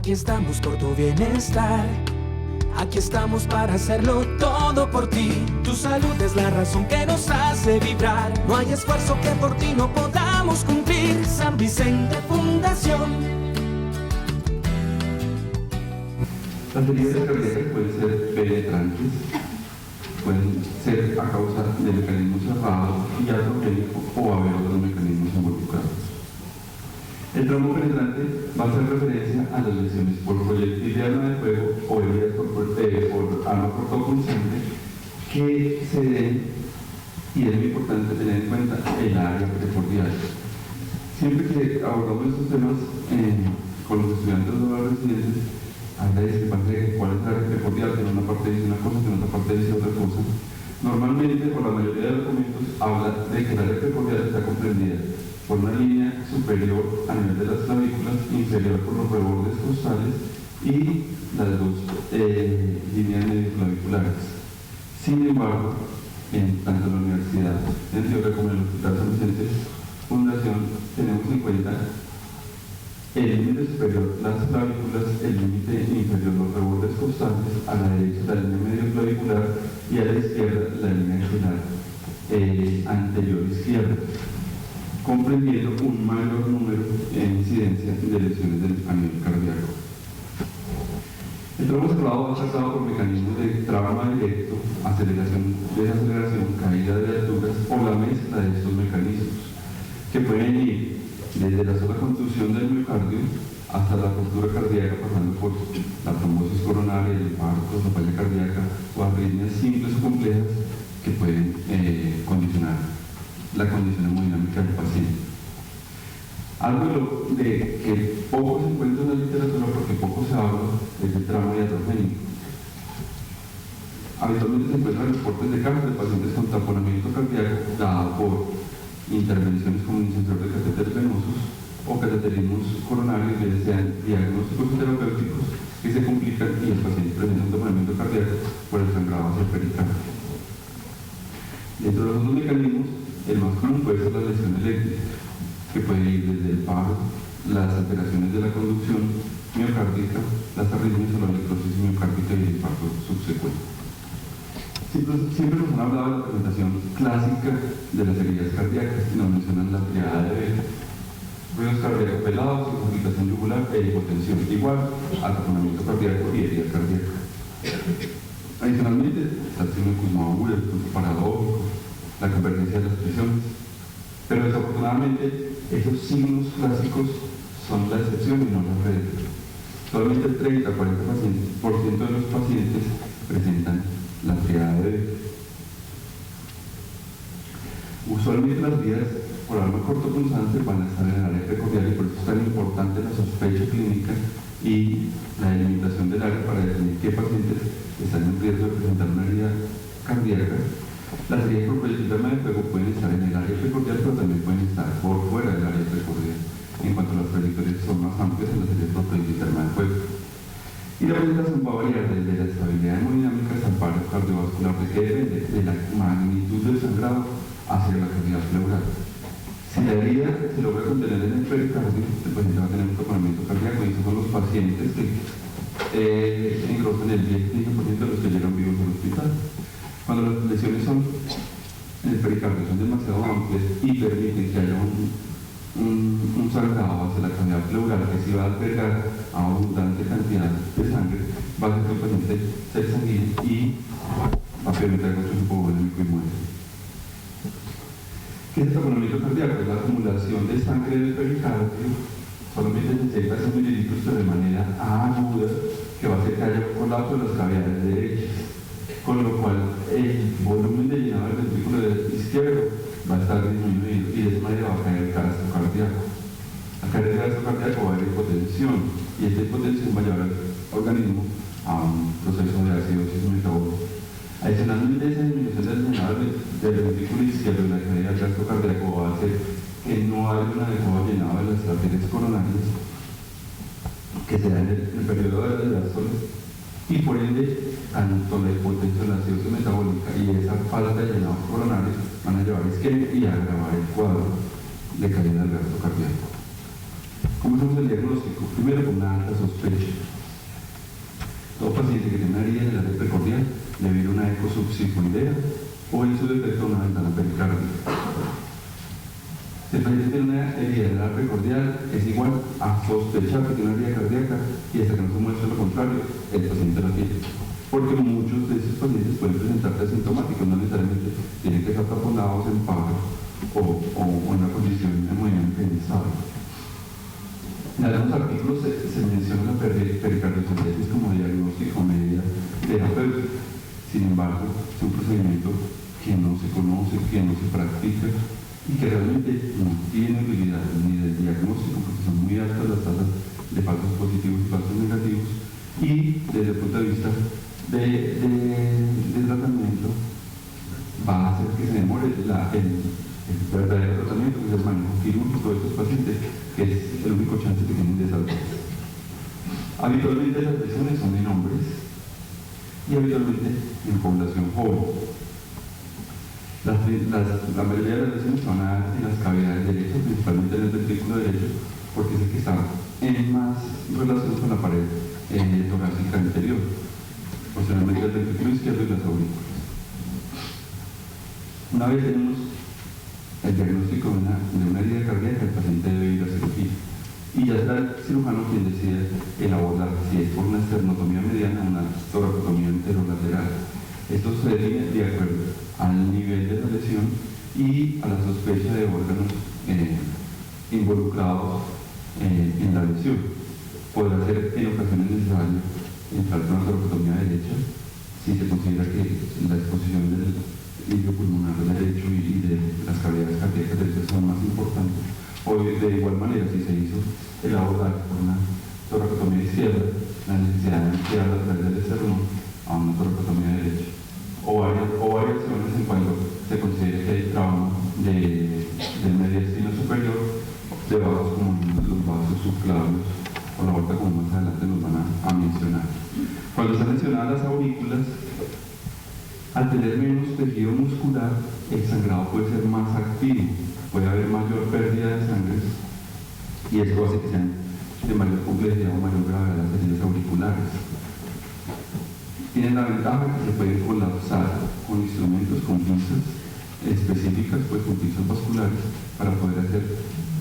Aquí estamos por tu bienestar. Aquí estamos para hacerlo todo por ti. Tu salud es la razón que nos hace vibrar. No hay esfuerzo que por ti no podamos cumplir. San Vicente Fundación. Las heridas cardíacas pueden ser penetrantes, pueden ser a causa de mecanismos cerrados y iatrogénicos o haber otros mecanismos involucrados. El trauma penetrante va a hacer referencia a las lesiones por proyectil de arma de fuego o heridas por arma cortopunzante que se den, y es muy importante tener en cuenta el área precordial. Siempre que abordamos estos temas con los estudiantes o los residentes, hay la discrepancia de cuál es la área precordial, que en una parte dice una cosa, que en otra parte dice otra cosa. Normalmente, por la mayoría de documentos, habla de que la área precordial está comprendida por una línea superior a nivel de las clavículas, inferior por los rebordes costales y las dos líneas medioclaviculares. Sin embargo, tanto en la Universidad de Antioquia como en el Hospital San Vicente Fundación tenemos en cuenta el límite superior, las clavículas, el límite inferior, los rebordes costales, a la derecha la línea medioclavicular y a la izquierda la línea axilar anterior izquierda, comprendiendo un mayor número en incidencia de lesiones a nivel cardíaco. El trauma cerrado va causado por mecanismos de trauma directo, aceleración, desaceleración, caída de alturas o la mezcla de estos mecanismos, que pueden ir desde la sola contusión del miocardio hasta la ruptura cardíaca, pasando por la trombosis coronaria, el infarto, la falla cardíaca o arritmias simples o complejas que pueden condicionar la condición hemodinámica del paciente. Algo de que poco se encuentra en la literatura porque poco se habla es el trauma iatrogénico. Habitualmente se encuentran reportes de casos de pacientes con taponamiento cardíaco dado por intervenciones como iniciación de catéteres venosos o cateterismos coronarios, ya sean diagnósticos terapéuticos que se complican y el paciente presenta un taponamiento cardíaco por el sangrado hacia el pericardio. Dentro de los otros mecanismos, el más común puede ser la lesión eléctrica, que puede ir desde el paro, las alteraciones de la conducción miocárdica, las arritmias o la necrosis miocárdica y el infarto subsecuente. Siempre nos han hablado de la presentación clásica de las heridas cardíacas y nos mencionan la triada de Bell, ruidos cardíacos pelados, irritación yugular e hipotensión, igual al taponamiento cardíaco y herida cardíaca. Adicionalmente, está el signo como agudo, el flujo paradójico, la convergencia de las presiones. Pero desafortunadamente, esos signos clásicos son la excepción y no la regla. Solamente el 30-40% de los pacientes presentan la triada de Bell. Usualmente las vías por arma cortopunzante van a estar en el área precordial y por eso es tan importante la sospecha clínica y la delimitación del área para definir qué pacientes están en riesgo de presentar una herida cardíaca. Las heridas por proyectil de arma de fuego pueden estar en el área precordial, pero también pueden estar por fuera del área precordial. En cuanto a las trayectorias son más amplias en las heridas por proyectil de arma de fuego. Y la presentación va a variar desde la estabilidad hemodinámica hasta el paro cardiovascular, que depende de la magnitud del sangrado hacia la cavidad pleural. Si la herida se logra contener en el pericardio, el paciente va a tener un taponamiento cardíaco, y esos son los pacientes que engrosan el 10-15% de los que llegan vivos al hospital. Cuando las lesiones son en el pericardio son demasiado amplias y permiten que haya un sangrado hacia la cavidad pleural que si va a albergar a abundante cantidad de sangre, va a hacer que el paciente se exsanguine y va a permitir que su hipovolémico y muere. ¿Qué es el taponamiento cardíaco? Es la acumulación de sangre del pericardio, solamente de 6 a 100 mililitros, pero de manera aguda, que va a hacer que haya un colapso de las cavidades derechas, con lo cual el volumen de llenado del ventrículo izquierdo va a estar disminuido y de esa manera va a caer el gasto cardíaco. Al caer el gasto cardíaco va a haber hipotensión y esta hipotensión va a llevar al organismo a un proceso de acidosis metabólica. Adicionalmente, esa disminución del llenado del ventrículo izquierdo y la caída del gasto cardíaco va a hacer que no haya un adecuado llenado de las arterias coronarias que se da en el periodo de la diástole, y por ende, tanto la hipotensión, la acidosis metabólica y esa falta de llenado coronario van a llevar a isquemia y a agravar el cuadro de caída del gasto cardíaco. ¿Cómo hacemos el diagnóstico? Primero, con una alta sospecha. cefalea o en su defecto una ventana pericárdica. Si el paciente tiene una herida en el arteria precordial, es igual a sospechar que tiene una herida cardíaca y hasta que no se muestre lo contrario, el paciente la tiene. Porque muchos de esos pacientes pueden presentarse asintomáticos, no necesariamente tienen que estar taponados en paro o en una condición hemodinámica inestable. En algunos artículos se menciona la pericardiocentesis como diagnóstico media terapéutica. Sin embargo, es un procedimiento que no se conoce, que no se practica y que realmente no tiene utilidad ni del diagnóstico, porque son muy altas las tasas de falsos positivos y falsos negativos, y desde el punto de vista del tratamiento va a hacer que se demore el verdadero tratamiento, que es el manejo quirúrgico de estos pacientes, que es el único chance que tienen de salvar. Habitualmente las lesiones son en hombres y habitualmente en población joven. La mayoría de las lesiones van a dar en las cavidades derechas, principalmente en el ventrículo derecho, porque es el que está en más relación con la pared torácica anterior, posteriormente el ventrículo izquierdo y las aurículas. Una vez tenemos el diagnóstico de una herida cardíaca, el paciente debe ir a cirugía. Y ya está el cirujano quien decide elaborar si es por una esternotomía mediana o una toracotomía enterolateral. Esto se define de acuerdo al nivel de la lesión y a la sospecha de órganos involucrados en la lesión. Podrá ser en ocasiones necesario entrar con una toracotomía derecha si se considera que la exposición del líquido pulmonar derecho y de las cavidades cardíacas derechas son más importantes. O de igual manera, si se hizo el abordaje por una toracotomía izquierda, la necesidad de ampliar a través del esternón a una toracotomía derecha. O varias veces en cuando se considere que hay trauma del mediastino superior de vasos como los vasos subclavios o la aorta, como más adelante nos van a mencionar. Cuando están mencionadas las aurículas, al tener menos tejido muscular, el sangrado puede ser más activo, puede haber mayor pérdida de sangre y eso hace que sean de mayor complejidad o mayor gravedad las heridas auriculares. Tienen la ventaja que se pueden colapsar con instrumentos, con pinzas específicas, pues con pinzas vasculares, para poder hacer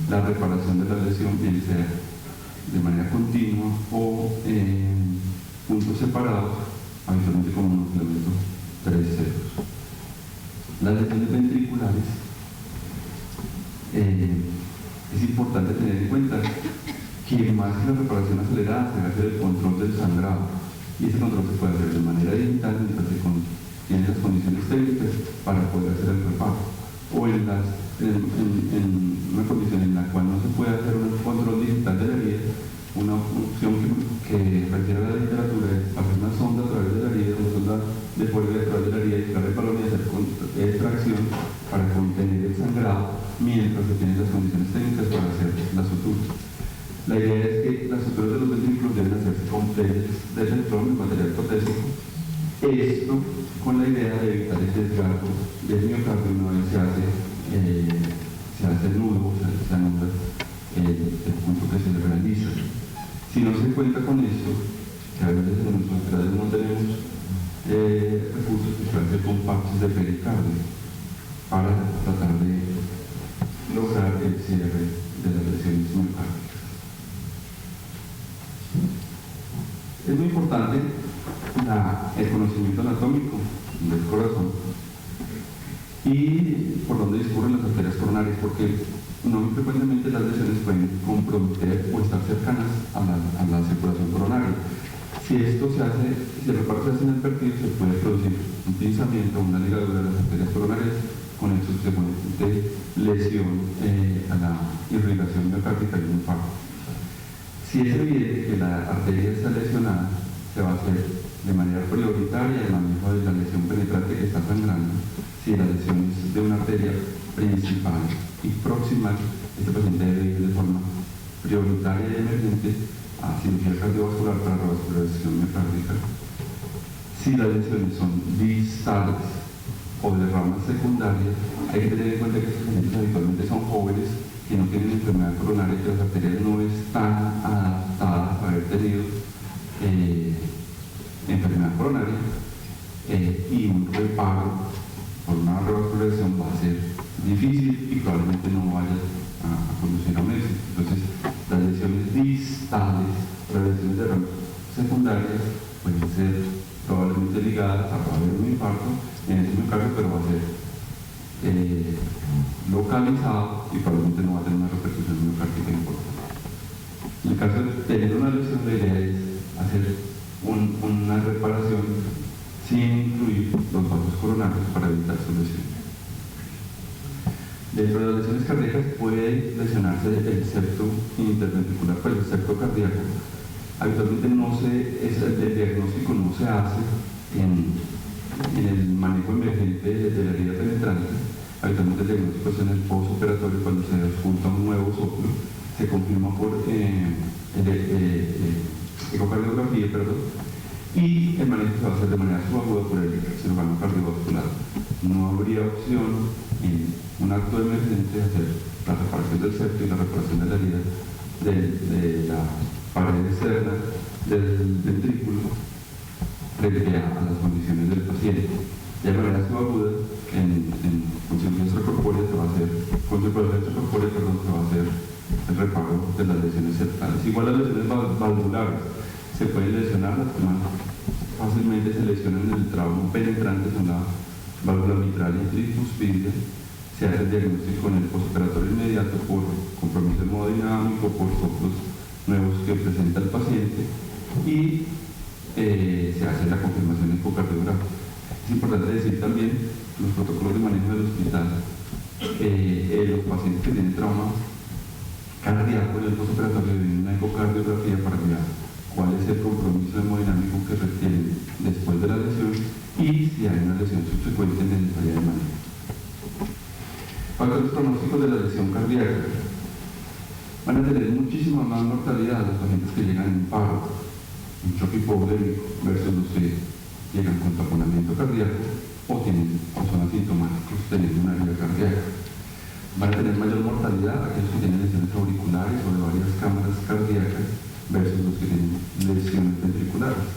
la reparación de la lesión, bien sea de manera continua o en puntos separados, habitualmente con un filamento 3 ceros. Las lesiones ventriculares, es importante tener en cuenta que más que la reparación acelerada se hace el control del sangrado, y ese control se puede hacer de manera digital mientras se tiene las condiciones técnicas para poder hacer el reparo, o en una condición en la cual no se puede hacer un control digital de la herida. Una opción que refiere a la literatura es hacer una sonda a través de la herida, una sonda de fuera a través de la herida, y sacar el balón y hacer extracción para contener el sangrado mientras se tienen las condiciones técnicas para hacer la sutura. La idea es que las suturas de los ventrículos deben hacerse con pliegues de electrón, material protésico. Esto con la idea de evitar el desgarro del miocardio una vez se hace el nudo, se anula el punto que se le realiza. Si no se cuenta con esto, que a veces en nuestros hospitales no tenemos recursos, que se hacen con parches de pericardio para tratar de lograr el cierre de las lesiones miocárdicas. Es muy importante el conocimiento anatómico del corazón y por donde discurren las arterias coronarias, porque no muy frecuentemente las lesiones pueden comprometer o estar cercanas a la circulación coronaria. Si esto se hace, si el reparo se hace en el perfil, se puede producir un pinzamiento, una ligadura de las arterias coronarias con el subsecuente lesión a la irrigación miocárdica y un infarto. Si es evidente que la arteria está lesionada, se va a hacer de manera prioritaria el manejo de la lesión penetrante que está sangrando. Si la lesión es de una arteria principal y proximal, este paciente debe ir de forma prioritaria y emergente a cirugía cardiovascular para revascularización miocárdica. Si las lesiones son distales o de ramas secundarias, hay que tener en cuenta que estos pacientes habitualmente son jóvenes que no tienen enfermedad coronaria, que las arterias no están adaptadas a haber tenido enfermedad coronaria, y un reparo por una revascularización va a ser difícil y probablemente no vaya a conducir a un éxito. Entonces, las lesiones distales, las lesiones de ramas secundarias pueden ser probablemente ligadas a haber un infarto en ese miocardio, pero va a ser localizado y probablemente no va a tener una repercusión miocárdica importante. En el caso de tener una lesión, la idea es hacer una reparación sin incluir los vasos coronarios para evitar su lesión. Dentro de las lesiones cardíacas puede lesionarse el septo interventricular, pues el septo cardíaco. Habitualmente el diagnóstico no se hace en el manejo emergente de la herida penetrante. Habitualmente el diagnóstico es en el postoperatorio cuando se junta un nuevo soplo, se confirma por ecocardiografía, y el manejo se va a hacer de manera subaguda por el cirujano cardiovascular. No habría opción en un acto de emergencia hacer la reparación del septo y la reparación de la herida de la pared externa del ventrículo frente a las condiciones del paciente. De manera subaguda, con cirugía extracorpórea se va a hacer, con cirugía extracorpórea, se va a hacer el reparo de las lesiones septales. Igual las lesiones valvulares se pueden lesionar, las que más fácilmente se lesionan en el trauma penetrante son la válvula mitral y tricuspidia. Se hace el diagnóstico en el postoperatorio inmediato por compromiso hemodinámico, por soplos nuevos que presenta el paciente y se hace la confirmación ecocardiográfica. Es importante decir también los protocolos de manejo del hospital. Los pacientes que tienen trauma cardíaco en el postoperatorio deben una ecocardiografía para mirar cuál es el compromiso hemodinámico que requieren después de la lesión y si hay una lesión subsecuente necesaria de manejo. Para los pronósticos de la lesión cardíaca, van a tener muchísima más mortalidad los pacientes que llegan en paro, un choque hipovolémico, versus los que llegan con taponamiento cardíaco o son asintomáticos teniendo una herida cardíaca. Van a tener mayor mortalidad aquellos que tienen lesiones auriculares o de varias cámaras cardíacas versus los que tienen lesiones ventriculares,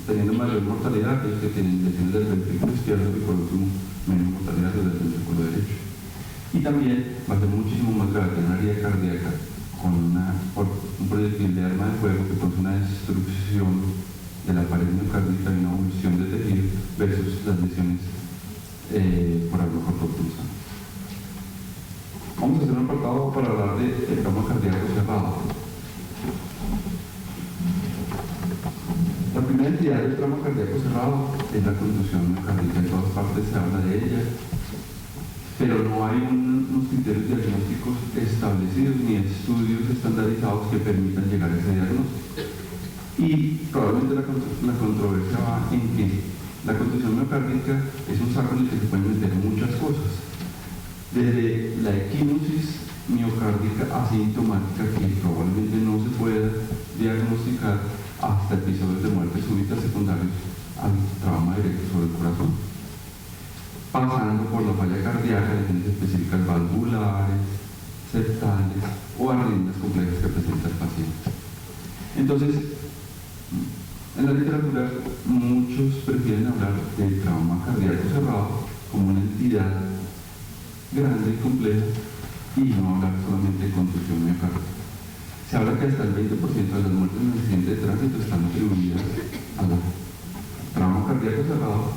teniendo mayor mortalidad aquellos que tienen lesiones del ventrículo izquierdo y por último menos mortalidad del ventrículo derecho. Y también va a ser muchísimo más grave tener una herida cardíaca con un proyectil de arma de fuego que produce una destrucción de la pared miocárdica y una evolución de tejido versus las lesiones por arma cortopulsante. Vamos a hacer un apartado para hablar del trauma cardíaco cerrado. La primera entidad del trauma cardíaco cerrado es la contusión miocárdica. En todas partes se habla de ella, pero no hay unos criterios diagnósticos establecidos ni estudios estandarizados que permitan llegar a ese diagnóstico. Y probablemente la controversia va en que la contusión miocárdica es un saco en el que se pueden meter muchas cosas. Desde la equimosis miocárdica asintomática, que probablemente no se pueda diagnosticar, hasta episodios de muerte súbita secundarios al trauma directo sobre el corazón, pasando por la falla cardíaca, lesiones específicas valvulares, septales o arritmias complejas que presenta el paciente. Entonces, en la literatura muchos prefieren hablar del trauma cardíaco cerrado como una entidad grande y compleja y no hablar solamente de contusión miocárdica. Se habla que hasta el 20% de las muertes en el accidente de tránsito están atribuidas al trauma cardíaco cerrado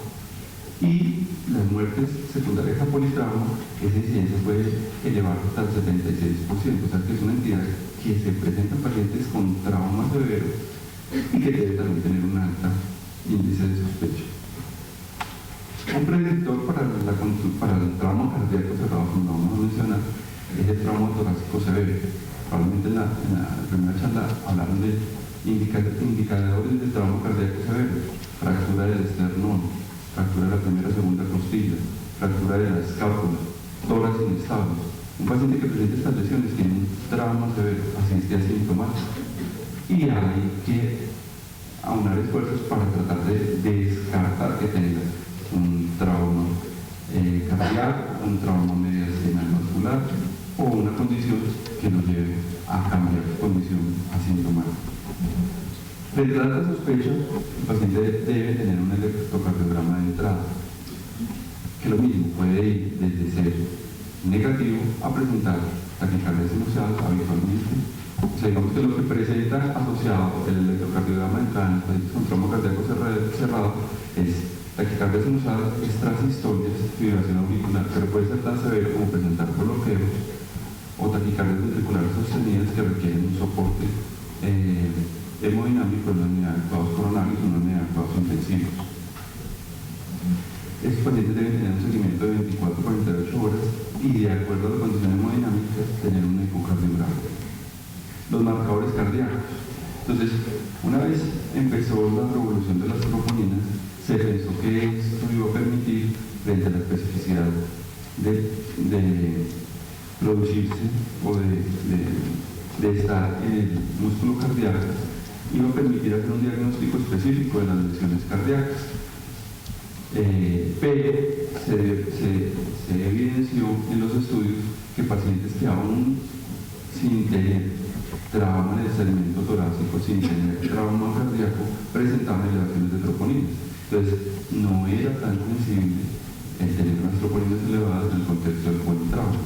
y las muertes secundarias a politrauma, esa incidencia puede elevarse hasta el 76%, o sea que es una entidad que se presenta en pacientes con trauma severo y que debe también tener un alto índice de sospecha. Un predictor para el trauma cardíaco cerrado, como vamos a mencionar, es el trauma torácico severo. Probablemente en la primera charla hablaron de indicadores de trauma cardíaco severo: fractura del esternón, fractura de la primera y segunda costilla, fractura de la escápula, tórax inestable. Un paciente que presenta estas lesiones tiene un trauma severo, así esté asintomático. Y hay que aunar esfuerzos para tratar de descartar que tenga un trauma cardíaco, un trauma mediastinal vascular o una condición que nos lleve a cambiar su condición asintomática. Frente a la sospecha, el paciente debe tener un electrocardiograma de entrada, que lo mismo puede ir desde ser negativo a presentar taquicardia sinusoidal habitualmente. O sea, digamos que lo que presenta asociado el electrocardiograma de entrada en pacientes con trauma cardíaco cerrado es taquicardia sinusoidal, extrasistolias, fibrilación auricular, pero puede ser tan severo como presentar bloqueos o taquicardias ventriculares sostenidas que requieren un soporte hemodinámico en una unidad de cuidados coronarios o en una unidad de cuidados intensivos. Estos pacientes deben tener un seguimiento de 24 a 48 horas y, de acuerdo a las condiciones hemodinámicas, tener un ecocardiograma. Los marcadores cardíacos. Entonces, una vez empezó la revolución de las troponinas, se pensó que esto iba a permitir, frente a la especificidad de producirse o de estar en el músculo cardíaco, iba a permitir hacer un diagnóstico específico de las lesiones cardíacas. Pero se evidenció en los estudios que pacientes que aún sin tener trauma en el segmento torácico, sin tener trauma cardíaco, presentaban elevaciones de troponinas. Entonces, no era tan sensible el tener unas troponinas elevadas en el contexto del buen trauma.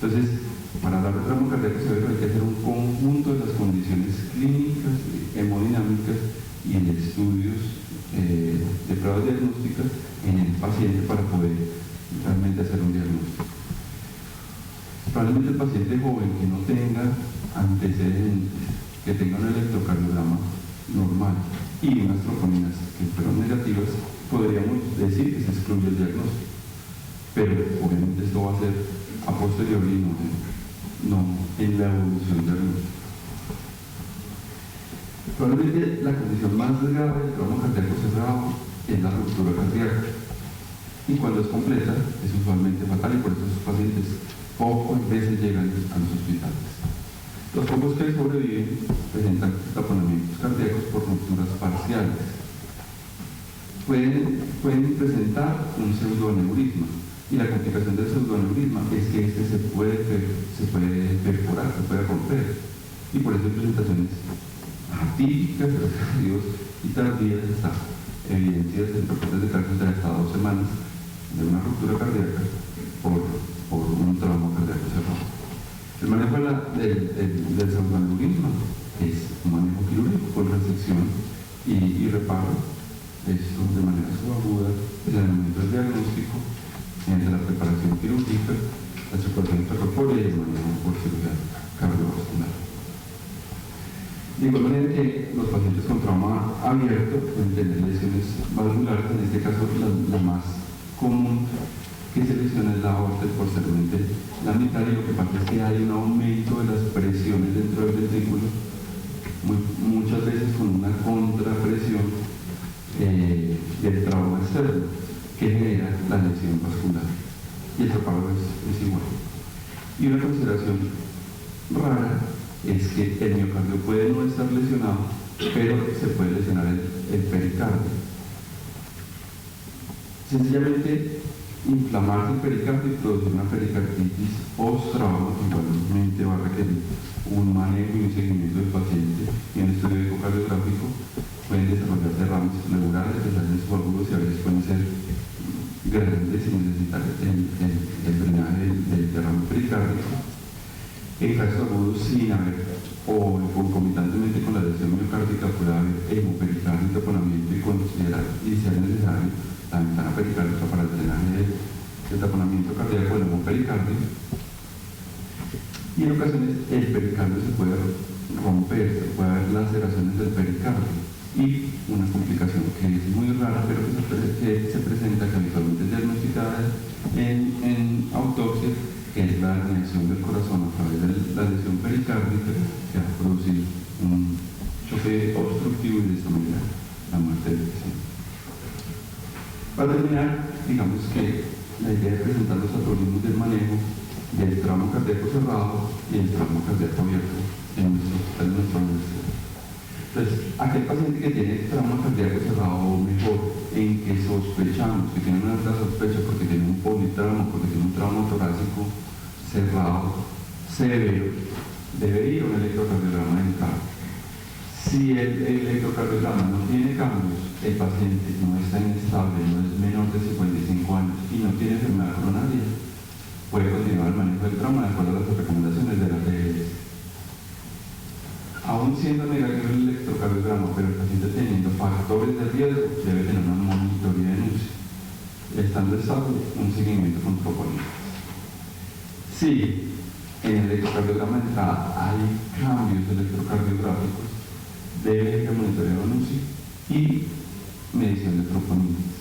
Entonces, para hablar de trauma cardíaco severo hay que hacer un conjunto de las condiciones clínicas, hemodinámicas y de estudios de pruebas diagnósticas en el paciente para poder realmente hacer un diagnóstico. Probablemente el paciente joven que no tenga antecedentes, que tenga un electrocardiograma normal y unas troponinas que fueron negativas, podríamos decir que se excluye el diagnóstico, pero obviamente esto va a ser a posteriori y no en la evolución diagnóstica. Probablemente la condición más grave del trauma cardíaco cerrado es la ruptura cardíaca, y cuando es completa es usualmente fatal, y por eso esos pacientes pocas veces llegan a los hospitales. Los pocos que sobreviven presentan taponamientos cardíacos por rupturas parciales. Pueden presentar un pseudoaneurisma, y la complicación del pseudoaneurisma es que este se puede perforar, se puede romper, y por eso hay presentaciones atípicas, gracias a Dios, y tardías hasta evidencias en reportes de casos de hasta 2 semanas de una ruptura cardíaca por un trauma cardíaco cerrado. El manejo del pseudoaneurisma es un manejo quirúrgico con resección y reparo, esto de manera subaguda, en el momento del diagnóstico, mediante la preparación quirúrgica, la circulación intracorpórea y el manejo por cirugía cardiovascular. De igual manera que los pacientes con trauma abierto pueden tener lesiones valvulares, en este caso la más común que se lesiona es la aorta posteriormente la mitad, y lo que pasa es que hay un aumento de las presiones dentro del ventrículo, muchas veces con una contrapresión del trauma externo que genera la lesión vascular, y el reparo es igual. Y una consideración rara es que el miocardio puede no estar lesionado, pero se puede lesionar el pericardio. Sencillamente, inflamarse el pericardio y producir una pericarditis post-trauma igualmente va a requerir un manejo y un seguimiento del paciente, y en el estudio ecocardiográfico pueden desarrollarse derrames pleurales, desarrollos subagudos, y a veces pueden ser grandes sin necesitar el drenaje del derrame pericárdico. En casos agudos sin haber, o concomitantemente con la lesión miocárdica, puede haber hemopericardio y taponamiento, y considerar, y si es necesario, la ventana pericárdica para el drenaje del taponamiento cardíaco del hemopericardio. Y en ocasiones el pericardio se puede romper, se puede haber laceraciones del pericardio, y una complicación que es muy rara, pero que se presenta, que habitualmente es diagnosticada en autopsia, que es la herniación del corazón a través de la lesión pericárdica, que va a producir un choque obstructivo y de esta manera la muerte del paciente. Para terminar, digamos que la idea es presentar los algoritmos del manejo del trauma cardíaco cerrado y el trauma cardíaco abierto en nuestra universidad. Entonces, aquel paciente que tiene trauma cardíaco cerrado, o mejor, en que sospechamos que tiene una alta sospecha porque tiene un politrauma, porque tiene un trauma torácico cerrado severo, debe ir a un electrocardiograma de entrada. Si el electrocardiograma no tiene cambios, el paciente no está inestable, no es menor de 55 años y no tiene enfermedad coronaria, puede continuar el manejo del trauma de acuerdo a las recomendaciones de la DLS. Aún siendo negativo el electrocardiograma, pero el paciente teniendo factores de riesgo, debe tener una monitoría de NUCI. Estando estable, un seguimiento con troponina. Si en el electrocardiograma de entrada hay cambios electrocardiográficos, debe ir a monitoreo de NUCI y medición de troponinas.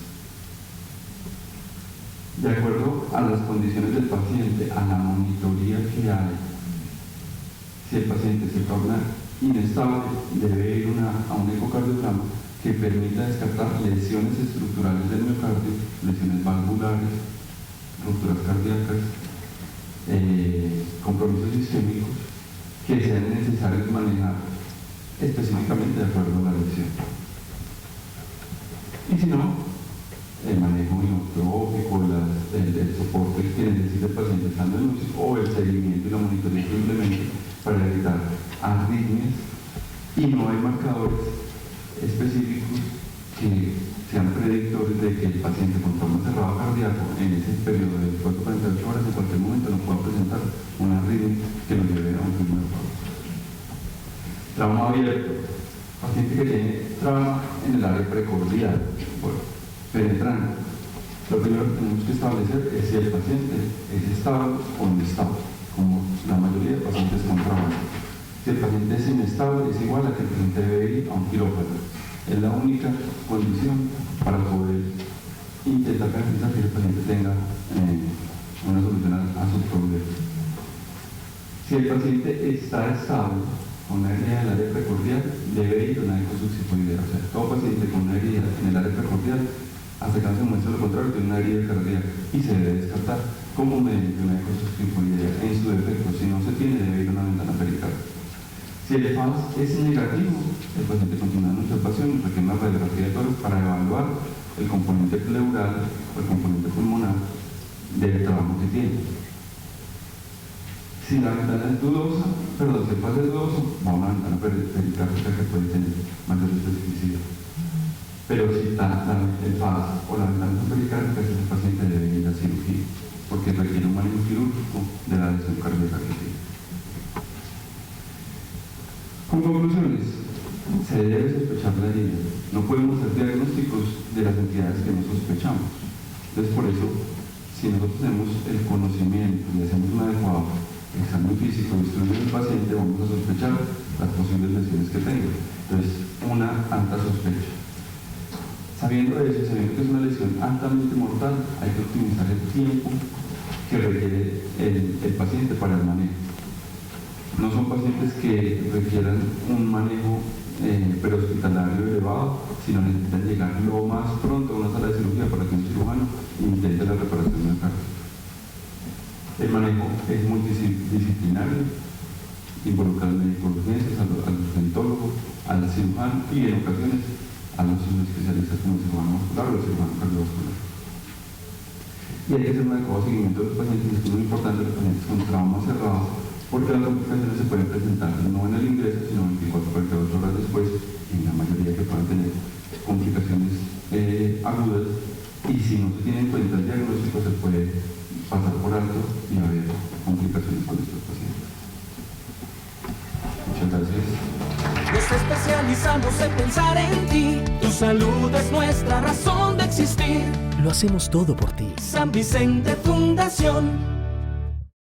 De acuerdo a las condiciones del paciente, a la monitoría que hay, si el paciente se torna inestable, debe ir a un ecocardiograma que permita descartar lesiones estructurales del miocardio, lesiones valvulares, rupturas cardíacas, compromisos isquémicos que sean necesarios manejar específicamente de acuerdo a la lesión. Y si no, el manejo inotrópico, el soporte que necesita el paciente estando en UCI o el seguimiento y la monitoría simplemente para evitar arritmias, y no hay marcadores específicos que sean predictores de que el paciente con trauma cerrado cardíaco en ese periodo de 24 a 48 horas en cualquier momento no pueda presentar una arritmia que lo lleve a un primer paso. Trauma abierto, paciente que tiene trauma en el área precordial, penetrante. Lo primero que tenemos que establecer es si el paciente es estable o inestable, como la mayoría de pacientes con trauma. Si el paciente es inestable, es igual a que el paciente debe ir a un quirófano. Es la única condición para poder intentar garantizar que el paciente tenga una solución a su problema. Si el paciente está estable con una herida en el área precordial, debe ir a una ecosuccipoidea. O sea, todo paciente con una herida en el área precordial, hasta que no se muestre lo contrario, tiene una herida cardíaca y se debe descartar como mediante una ecosuccipoidea. En su defecto, si no se tiene, debe ir a una ventana pericardial. Si el FAS es negativo, el paciente continúa en observación y requiere una radiografía de tórax para evaluar el componente pleural o el componente pulmonar del trauma que tiene. Si la ventana es dudosa, si el FAS es dudoso, va a una ventana pericárdica que puede tener mayor especificidad. Pero si está el FAS o la ventana pericárdica, ese paciente debe ir a cirugía, porque requiere un manejo quirúrgico de la lesión cardíaca que tiene. Con conclusiones, se debe sospechar la herida. No podemos hacer diagnósticos de las entidades que no sospechamos. Entonces, por eso, si nosotros tenemos el conocimiento y hacemos un adecuado examen físico y estudio del paciente, vamos a sospechar las posibles lesiones que tenga. Entonces, una alta sospecha. Sabiendo de eso, sabiendo que es una lesión altamente mortal, hay que optimizar el tiempo que requiere el paciente para el manejo. No son pacientes que requieran un manejo prehospitalario elevado, sino necesitan llegar lo más pronto a una sala de cirugía para que un cirujano intente la reparación del cardio. El manejo es multidisciplinario, involucra al médico de urgencias, al urgentólogo, al cirujano y en ocasiones a los especialistas como el cirujano muscular o el cirujano cardiovascular. Y hay que hacer un adecuado seguimiento de los pacientes. Es muy importante los pacientes con trauma cerrado, porque las complicaciones se pueden presentar no en el ingreso, sino 24 a 48 horas después, en la mayoría que puedan tener complicaciones agudas, y si no se tiene en cuenta el diagnóstico, se puede pasar por alto y haber complicaciones con estos pacientes. Muchas gracias. Nos especializamos en pensar en ti. Tu salud es nuestra razón de existir. Lo hacemos todo por ti. San Vicente Fundación.